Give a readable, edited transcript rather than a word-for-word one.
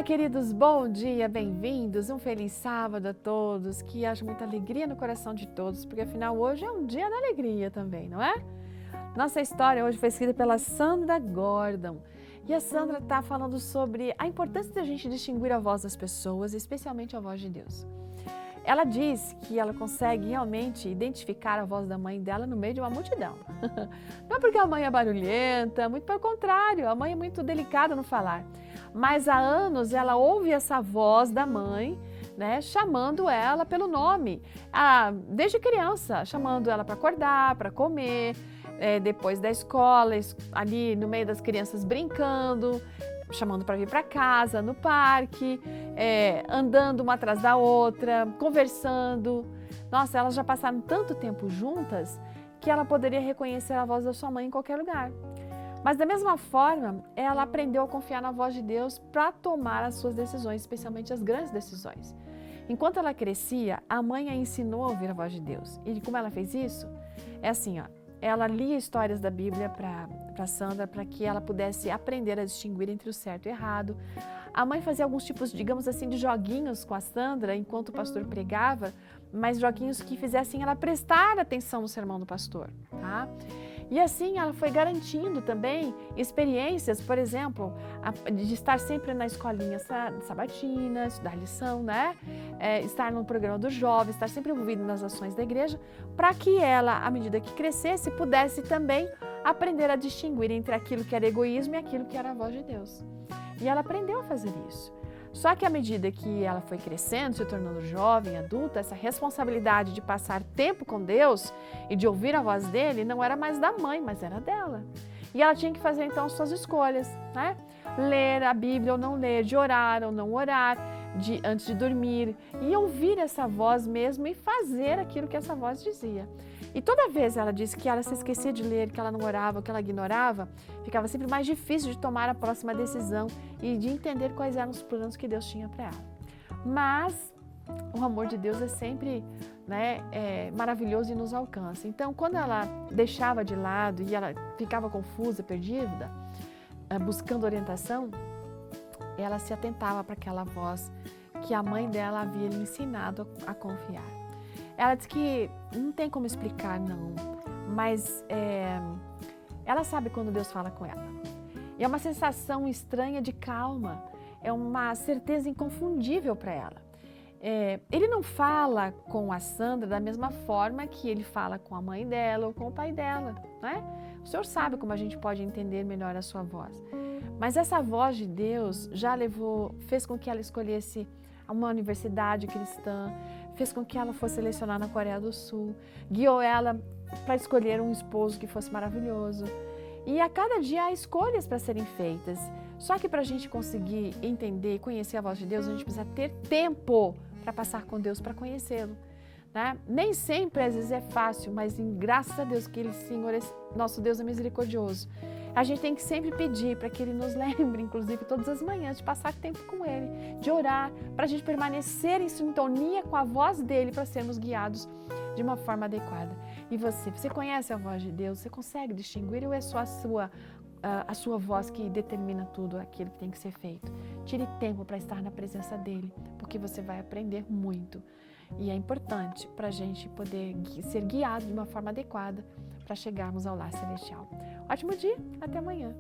queridos, bom dia, bem-vindos, um feliz sábado a todos, que haja muita alegria no coração de todos, porque afinal hoje é um dia da alegria também, não é? Nossa história hoje foi escrita pela Sandra Gordon, e a Sandra está falando sobre a importância da gente distinguir a voz das pessoas, especialmente a voz de Deus. Ela diz que ela consegue realmente identificar a voz da mãe dela no meio de uma multidão. Não é porque a mãe é barulhenta, muito pelo contrário, a mãe é muito delicada no falar. Mas há anos ela ouve essa voz da mãe, né, chamando ela pelo nome, desde criança, chamando ela para acordar, para comer, depois da escola, ali no meio das crianças brincando, chamando para vir para casa, no parque, andando uma atrás da outra, conversando. Nossa, elas já passaram tanto tempo juntas que ela poderia reconhecer a voz da sua mãe em qualquer lugar. Mas da mesma forma, ela aprendeu a confiar na voz de Deus para tomar as suas decisões, especialmente as grandes decisões. Enquanto ela crescia, a mãe a ensinou a ouvir a voz de Deus. E como ela fez isso? É assim, ó, ela lia histórias da Bíblia para Sandra, para que ela pudesse aprender a distinguir entre o certo e o errado. A mãe fazia alguns tipos, digamos assim, de joguinhos com a Sandra enquanto o pastor pregava, mas joguinhos que fizessem ela prestar atenção no sermão do pastor, tá? E assim ela foi garantindo também experiências, por exemplo, de estar sempre na escolinha sabatina, estudar lição, né? Estar no programa dos jovens, estar sempre envolvida nas ações da igreja, para que ela, à medida que crescesse, pudesse também aprender a distinguir entre aquilo que era egoísmo e aquilo que era a voz de Deus. E ela aprendeu a fazer isso. Só que à medida que ela foi crescendo, se tornando jovem, adulta, essa responsabilidade de passar tempo com Deus e de ouvir a voz dele não era mais da mãe, mas era dela. E ela tinha que fazer então suas escolhas, né? Ler a Bíblia ou não ler, de orar ou não orar, antes de dormir, e ouvir essa voz mesmo e fazer aquilo que essa voz dizia. E toda vez ela disse que ela se esquecia de ler, que ela não orava, que ela ignorava, ficava sempre mais difícil de tomar a próxima decisão e de entender quais eram os planos que Deus tinha para ela. Mas o amor de Deus é sempre, né, maravilhoso e nos alcança. Então, quando ela deixava de lado e ela ficava confusa, perdida, buscando orientação, ela se atentava para aquela voz que a mãe dela havia lhe ensinado a confiar. Ela disse que não tem como explicar, não, mas ela sabe quando Deus fala com ela. E é uma sensação estranha de calma, é uma certeza inconfundível para ela. Ele não fala com a Sandra da mesma forma que ele fala com a mãe dela ou com o pai dela, né? O Senhor sabe como a gente pode entender melhor a sua voz. Mas essa voz de Deus já fez com que ela escolhesse uma universidade cristã, fez com que ela fosse selecionada na Coreia do Sul, guiou ela para escolher um esposo que fosse maravilhoso. E a cada dia há escolhas para serem feitas. Só que para a gente conseguir entender e conhecer a voz de Deus, a gente precisa ter tempo para passar com Deus, para conhecê-lo, né? Nem sempre, às vezes, é fácil, mas graças a Deus que Ele, Senhor, nosso Deus é misericordioso. A gente tem que sempre pedir para que Ele nos lembre, inclusive todas as manhãs, de passar tempo com Ele, de orar, para a gente permanecer em sintonia com a voz dEle, para sermos guiados de uma forma adequada. E você conhece a voz de Deus? Você consegue distinguir ou é só a sua voz que determina tudo aquilo que tem que ser feito? Tire tempo para estar na presença dEle, porque você vai aprender muito. E é importante para a gente poder ser guiado de uma forma adequada para chegarmos ao lar celestial. Ótimo dia, até amanhã.